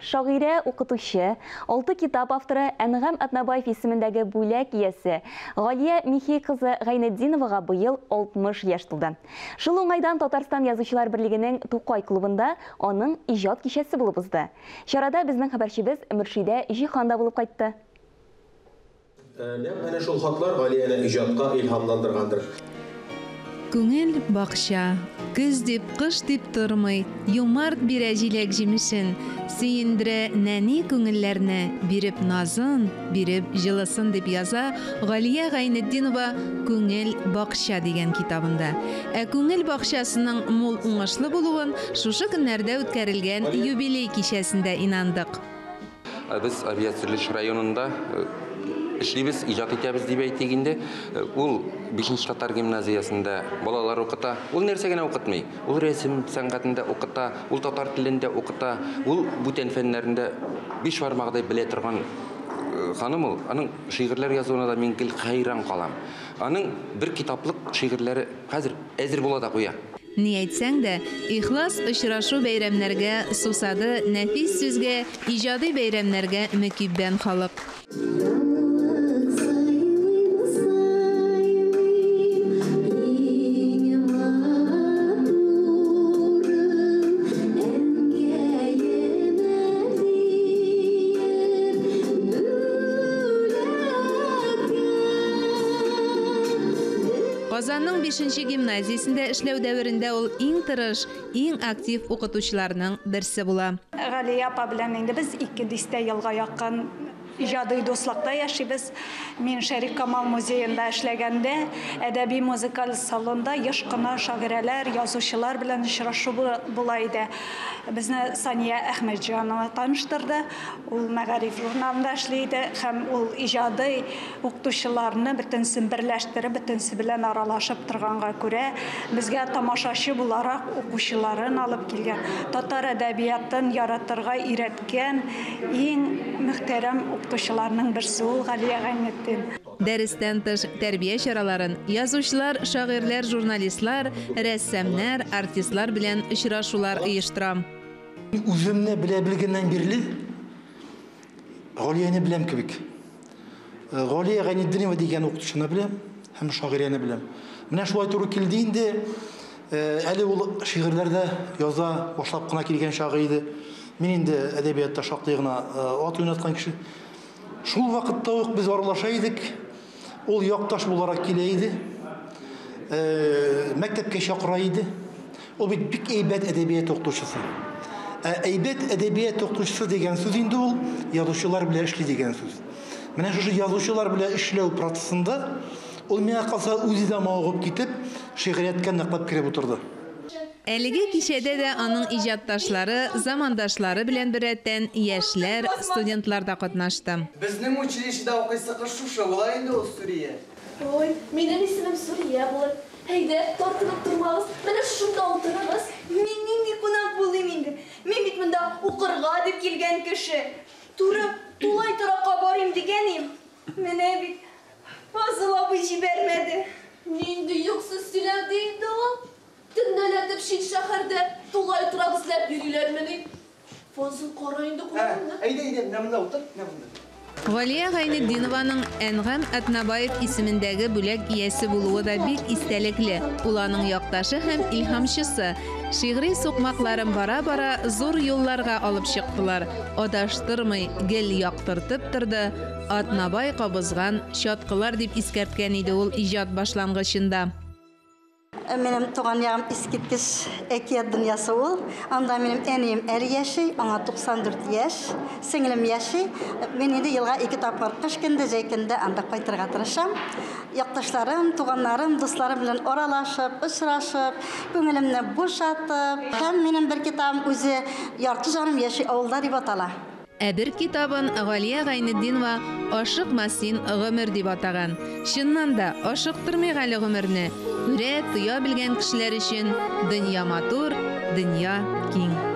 Шагыйрә, укытучы, 6 китап авторы Әнгам Атнабаев исемендәге бүләк иясе Галия Михей кызы Гайнетдиновага быел 60 яшь тулды. Шул уңайдан Татарстан Язучылар берлегенең Тукай клубында аның иҗат кичәсе булып узды. Чарада безнең хәбәрчебез Мөршидә Җиһанда булып кайтты. Менә шул хатлар Галияне иҗатка илһамландыргандыр. Күңел бакча, көз дип, кыш дип тормый, юмарт бирә җиләк җимешен, сөендерә нәни күңелләрне, биреп назын, биреп җылысын дип яза Галия Гайнетдинова «Күңел бакча» дигән китабында. Күңел бакчасының мул уңышлы булуын шушы көннәрдә үткәрелгән юбилей кичәсендә инандык. Без Авиациялеш районында эшлибез, иҗат итәбез дип әйтегендә, ул 5нче татар гимназиясендә балалар укыта. Ул нәрсә генә укытмый. Ул рәсем сәнгатендә укыта, ул татар телендә укыта, ул бүтән фәннәрендә 5 бармагыдай белә торган ханым ул. Аның шигырьләр язуына да мин гел хайран калам. Аның бер китаплык шигырьләре хәзер әзер була да куя. Ни әйтсәң дә, ихлас очрашу бәйрәмнәргә, сусады нәфис сүзгә, иҗади бәйрәмнәргә мөкиббән халык. Казанның 5нче гимназиясендә эшләү дәверендә ул иң тырыш, иң актив укытучыларның берсе була. Галия апа белән инде без 2 елга якын иҗади дуслыкта яшибез. Мин Шәриф Камал музеенда эшләгәндә, әдәби музыкаль салонда яшь кына шагыйрәләр, язучылар белән очрашу була иде. Безне Сания Әхмәтҗанова таныштырды. Ул мәгариф журналында эшли иде һәм ул иҗади укытучыларны бөтенсен берләштереп, бөтенсе белән аралашып торганга күрә, безгә тамашачы буларак укучыларын алып килгән. Татар әдәбиятын яратырга өйрәткән иң мөхтәрәм укытучыларның берсе ул Галия Гайнетдин. Дәрестән тыш тәрбия чараларын язучылар, шагыйрьләр, журналистлар, рәссамнар, артистлар белән очрашулар оештыра. Үземне белә белгәннән бирле Галияне беләм кебек. Галия Гайнетдинова дигән укытучыны беләм һәм шагыйрәне беләм. Менә шулай туры килде инде. Әле ул шигырьләрдә яза башлап кына килгән чагы иде. Мин инде әдәбиятта шактый гына ат уйнаткан кеше. Шул вакытта ук без аралаша идек. Ул якташ буларак килә иде. Мәктәпкә чакыра иде. Ул бик әйбәт әдәбият укытучысы. Әйбәт әдәбият укытучысы дигән сүз инде ул язучылар белән эшли дигән сүз. Менә шушы язучылар белән эшләү процессында ул миңа калса үзе дә мавыгып китеп, шигърияткә ныклап киреп утырды. Әлеге кичәдә дә аның иҗатташлары, замандашлары белән беррәттән яшьләр, студентлар да катнашты. Безнең училищеда укыйсы шушы була инде ул Сүрия. Ой, минем исемем Сүрия булыр. Әйдә, тартынып тормагыз. Менә шунда утырыгыз. Мин нинди кунак булыйм инде. Мин бит монда укырга дип килгән кеше. Туры тулай торакка барыйм дигәнем. Менә бит Фазыл абый җибәрмәде. Нинди юксыз сөйләде инде ул. Төннәләтеп шик шәһәрдә тулай торак эзләп йөриләрмени? Фазыл кара инде куйганда. Әйдә, менә монда утыр, менә монда. Галия Гайнетдинованың Әнгам Атнабаев исемендәге бүләк иясе булуы да бик истәлекле. Ул аның якташы һәм илһамчысы. Шигъри сукмакларын бара-бара зур юлларга алып чыктылар. Адаштырмый, гел яктыртып торды. Атнабай кабызган чаткылар дип искәрткән иде ул иҗат башлангычында. Benim tuğan yağım İskitkiş Ekiyat dünyası ol. Anda benim eneyim yaşı, ona 94 yaş. Singlim yaşı. Ben de yılga 2 tapar kış günde, zeykinde anda kaytırga tırışam. Yaktaşlarım, tuğanlarım, dostlarım bilen oralaşıp, ışıraşıp, gönlümle boşatıp. Hem benim bir kitabım özü yartı canım yaşı oğulda diye batala. Бер китабын Галия Гайнетдинова «Ашыкма син гомер» дип атаган. Чыннан да ашыктырмый әле гомерне. Күрә, тоя белгән кешеләр өчен дөнья матур, дөнья киң.